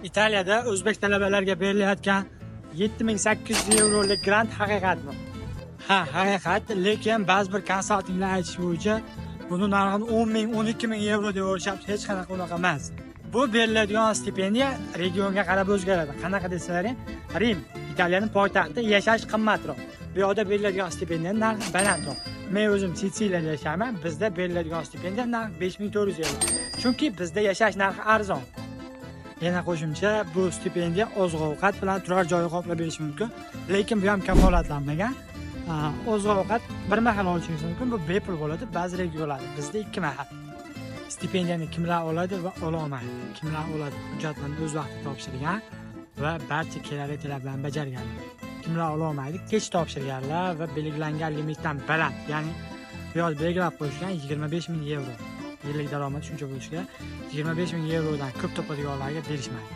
Italiyada o'zbek talabalarga berilayotgan 7800 yevrolik grant haqiqatmi? Ha, haqiqat, lekin ba'zi bir konsaltinglar aytish bo'yicha buni narxini 10 ming, 12 ming yevro deb o'ylashyapti. Hech qanaqa unaqa emas. Bu beriladigan stipendiya regionga qarab o'zgaradi. Qanaqa desalaring, Rim, Italiyaning poytaxti, yashash qimmatroq. Bu yerda beriladigan stipendiyaning narxi balandroq. Men o'zim Sitsiliyada yashayman. Bizda beriladigan stipendiya narxi 5400 yevro. Chunki bizda yashash narxi arzon. Yana qo'shimcha bu stipendiya oziq-ovqat bilan turar joyi qoplab berishi mumkin, lekin bu ham kafolatlanmagan. Oziq-ovqat bir mahal olishingiz mumkin, bu bepul bo'ladi, ba'zi regionlarda bizda 2 mahal. Stipendiyani kimlar oladi va ola olmaydi? Kimlar oladi? Hujjatlarni o'z vaqtida topshirgan va barcha kerakli talablarni bajargan. Kimlar ola olmaydi? Kech topshirganlar va belgilangan limitdan baland, ya'ni bu yerda belgilab qo'yishgan 25 ming yevro. Yillik daromadi shuncha bo'lishiga 25 ming yevrodan ko'p topadiganlarga berishmaydi.